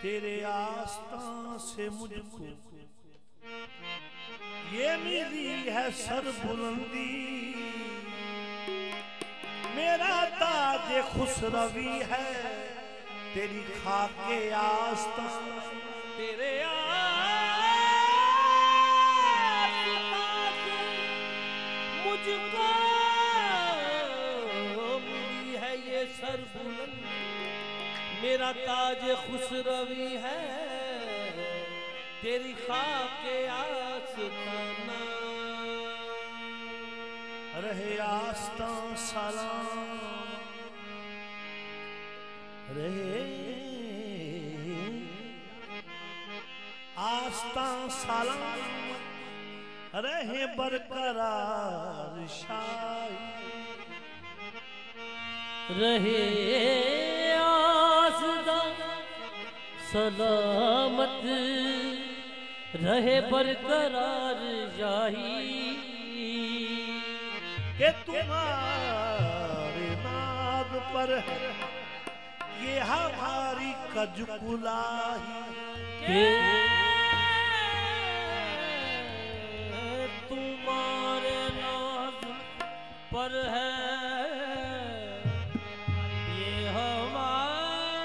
तेरे आस्था से मुझको ये मिली है सरबुलंदी, मेरा ताज खुसरवी है तेरी खाके आस्था। तेरे आस्था से मुझको मिली है ये सरबुलंदी, मेरा ताज खुसरवी है तेरी खाके आस्ताना। रहे आस्ता सलाम, रहे आस्ता सलाम, रहे बरकरार शाही, रहे आस्ता सलामत, रहे बरकरार शाही। के तुम्हारे नाद पर ये हमारी कजकुलाही, के तुम्हारे नाद पर है ये हमारी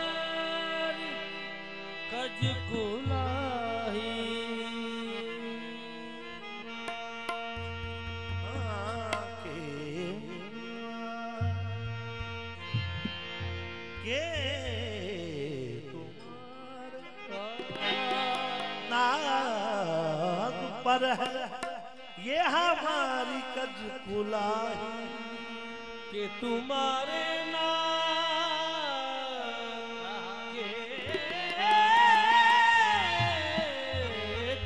कजकुलाही। पर है ये हमारी कजकुलाही, कि तुम्हारे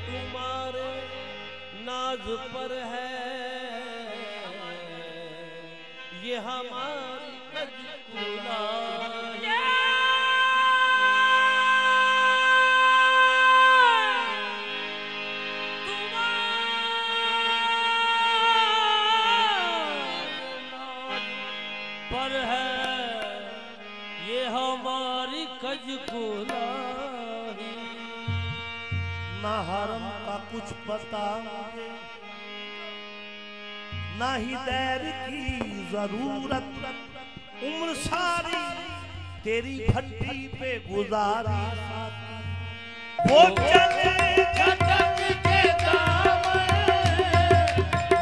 तुम्हारे नाज पर है ये हमारी कजकुलाही। पर है ये हमारी कजकुलाही। ना हरम का कुछ पता मुझे, ना ही दैर की जरूरत, उम्र सारी तेरी भट्टी पे गुजारी। वो चले झटक के दामन,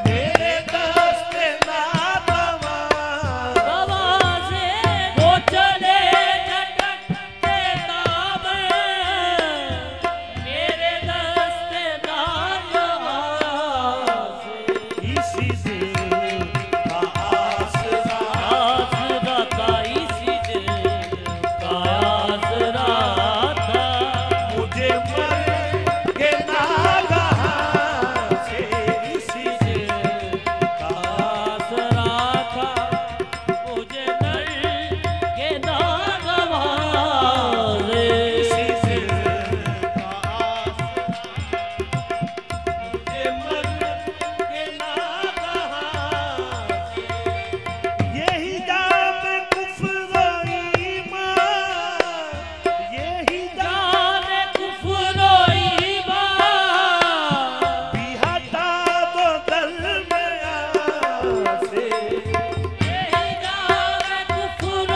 मेरे दस्ते नादवा से वो चले झटक के दामन, मेरे दस्ते नादवा से। इसी दिल का आसरा, आसरा था इसी दिल का आसरा था, मुझे मर के नागहां से इसी दिल का आसरा था, मुझे नर के नागवाज़े। इसी दिल का मुझे मर के नागहां से। यही जाम कुफ्र ईमान, यही जान कुफ्र ईमान, भी हटा दो दरमियां से। यही जान कुफ्र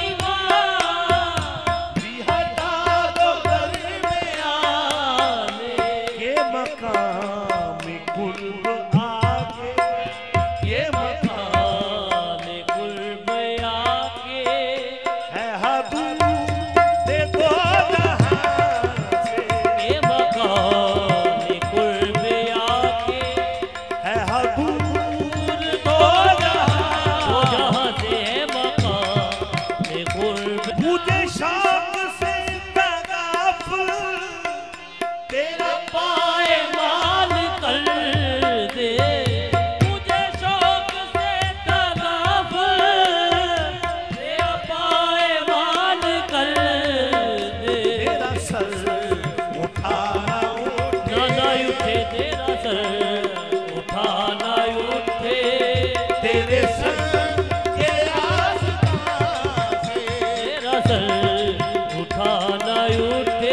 ईमान, भी हटा दो दरमियां के मकाम कुर्ब आके, ये मकाम कुर्ब आके है हदूद दे दो जहां से, ये मकाम कुर्ब आके है हदूद दो जहां। वो जहाँ से है मकाम कुर्ब। मुझे शौक से तगाफुल तेरा पाए मान कर दे, मुझे शौक से तगाफुल तेरा पाए मान कर दे। तेरा सर उठाना उठे, ना उठे तेरा सर उठाना उठे, तेरे सर के आसपास से तेरा सर उठाना उठे,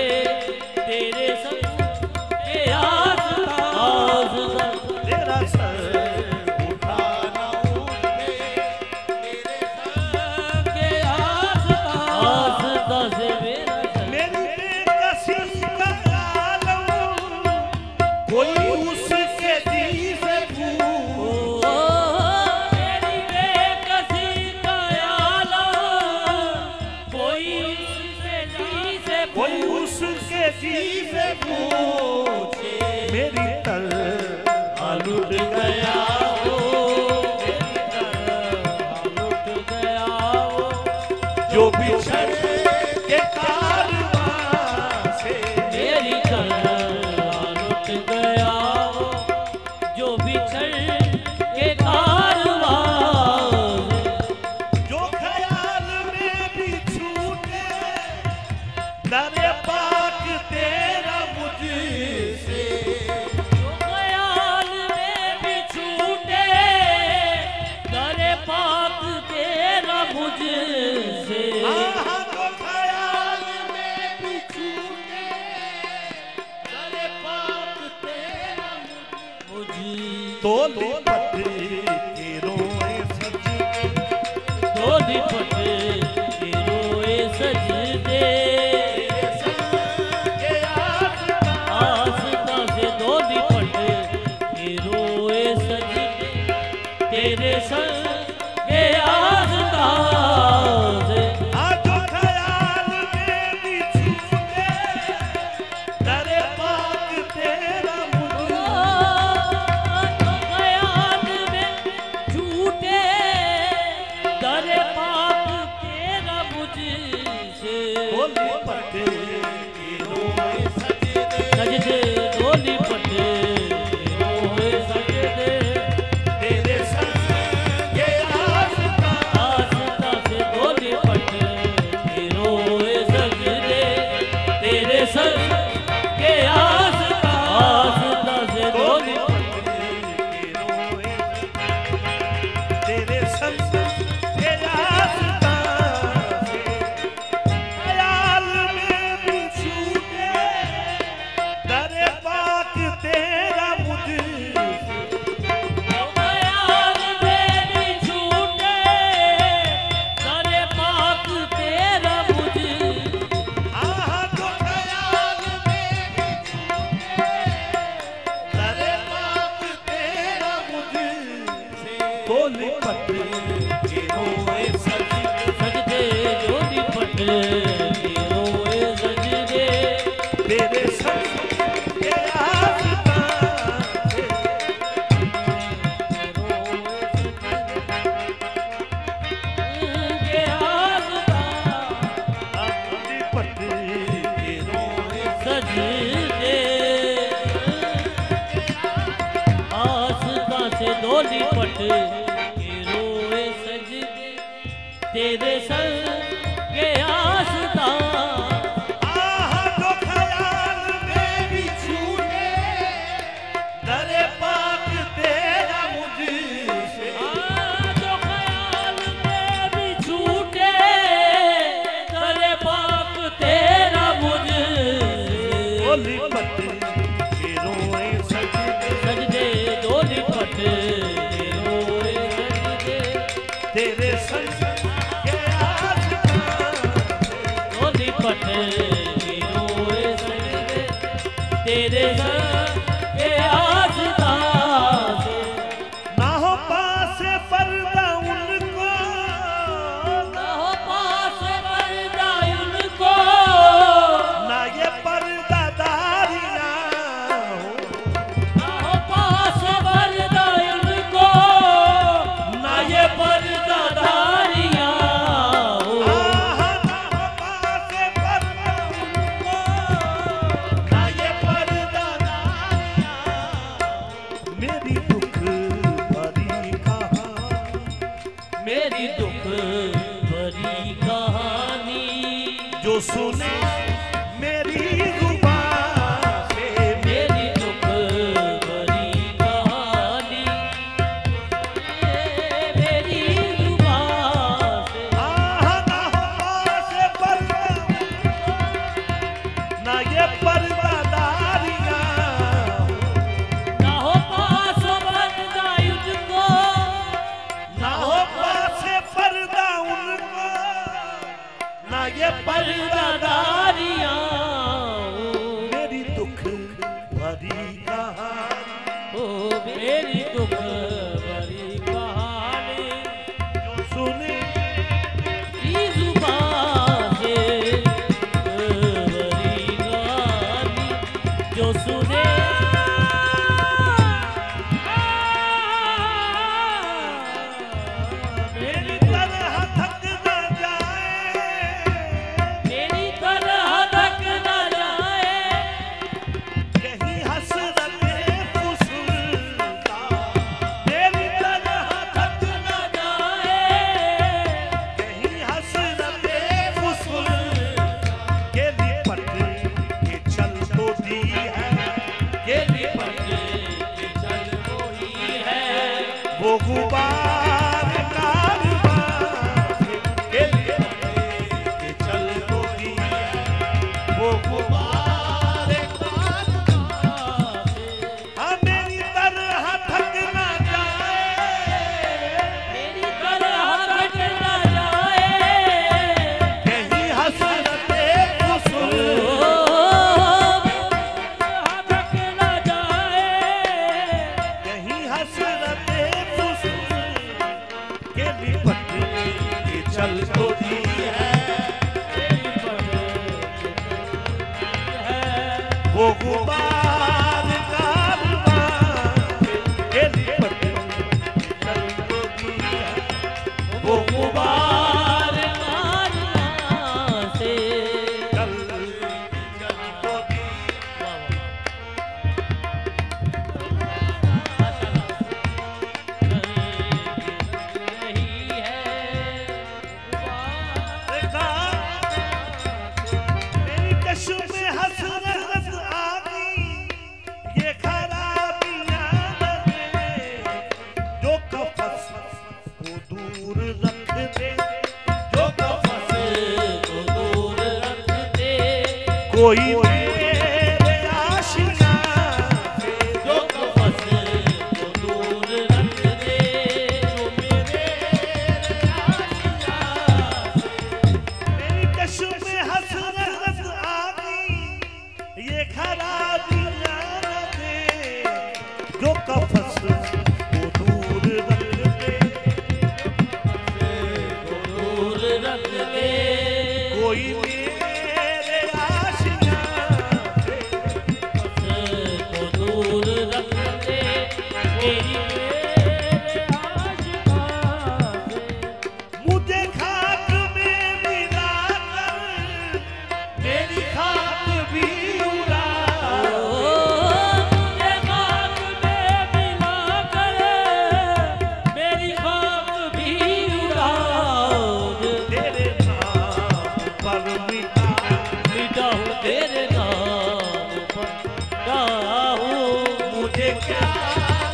कोई उसके जी से पूछे मेरी तर लुट गया वो, मेरी तरह लुट गया वो, जो बिछड़ के कारवां से मेरी तरह लुट गया वो, जो बिछड़ के कारवां से, जो ख्याल में भी छूटे दरे पाक तेरा मुझसे जो ख्याल में भी छूटे दरे पाक तेरा मुझसे, आहा जो ख्याल में भी छूटे दरे पाक तेरा मुझ तो लिपट के रोए सजदे दो लिपट के रोए सजदे, के आस्था से दो लिपट के रोए सजदे, तेरे संग के आस्था से, जो ख्याल में भी छूटे दरे पाक तेरा तो ख्याल में झूठे दरे पाक तेरा मुझसे, लिपट के रोए सजदे सजदे दो लिपट के रोए सजदे, तेरे संग के आस्था आस्था से दो लिपट के रोए सजदे, तेरे संग के आस्था से दो लिपट के रोए तेरे संग के आस्था से ख्याल में भी छूटे दरे पाक तेरा मुझसे ख्याल में भी छूटे दरे पाक तेरा मुझसे, आहा जो ख्याल में भी छूटे दरे पाक तेरा मुझसे तो लिपट के रोए सजदे सजदे जो लिपट के रोए सजदे, तेरे संग के आस्था से के आस्था लिपट के रोए सजदे, आस्था से दो लिपट के रोए सजदे, तेरे संग के आस्था, आहा जो ख्याल में भी छूटे दरे पाक तेरा मुझसे जो ख्याल में भी छूटे दरे पाक तेरा मुझसे, ओ लिपट के रोए सजदे सजदे दो लिपट के रोए सजदे, तेरे संग के आस्था दो लिपट के रोए सजदे, तेरे संग के आस्था से, ना हो पास पर्दा उनको ना हो पास पर्दा उनको, ना ये पर्दादारियां हो ना हो पास पर्दा उनको, ना ये पर्दाधारियां हो, आहा ना हो पास पर्दा उनको ना ये पर्दादारियां वो गुबार कारवां तेरी पटरी चल को दिया वो गुबार कारवां से चल को दिया मेरी कश्म में हसरत आ गई ये खराबियां लगे जो कफस को दूर रख दे जो कफस को दूर रख दे कोई मेरे आशिना से जो कफस को दूर रख दे मेरी कश्म में हसरत आ गई ये खराबियां लगे जो कफस को दूर रख दे दूर रख दे कोई मेरे आशिना से को दूर रख दे मेरी मेरे आशिका से मुझे खाक में मिला कर मेरी खाक भी उड़ा मुझे खाक में मिला कर मेरी खाक भी उड़ा दे तेरे नाम पर मिटा मिटा हूँ तेरे नाम पर हूँ मुझे क्या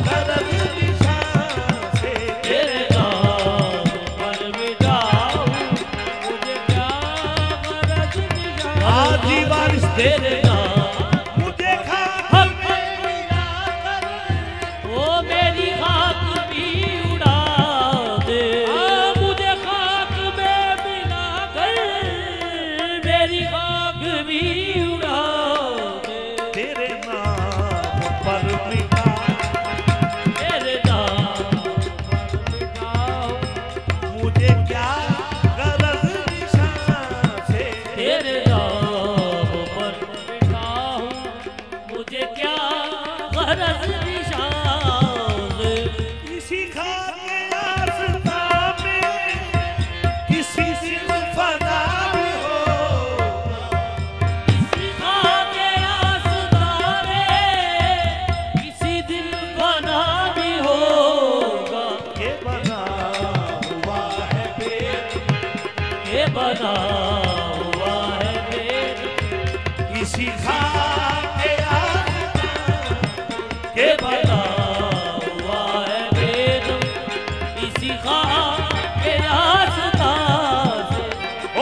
गरज निशान से तेरे नाम पर मिटा हूँ मुझे क्या गरज निशान आजी बारिश तेरे नाम मुझे खाक में मिला कर वो मेरी खाक भी उड़ा दे मुझे खाक में मिला कर मेरी खाक भी उड़ा दे तेरे नाम पर मिटा तेरे नाम पर मिटा हूँ मुझे क्या गरज निशान से तेरे नाम पर मिटा हूँ मुझे क्या गरज निशान किसी खाके आस्था में किसी दिन फना भी हो किसी खाके आस्ताने किसी दिन बना भी होगा ये बना हुआ है पेट ये बना हुआ है पेट किसी खाके आस्था ये बना हुआ है पेट इसी खाके आस्ता से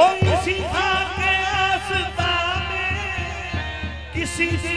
ओ इसी खाके आस्था में किसी दिन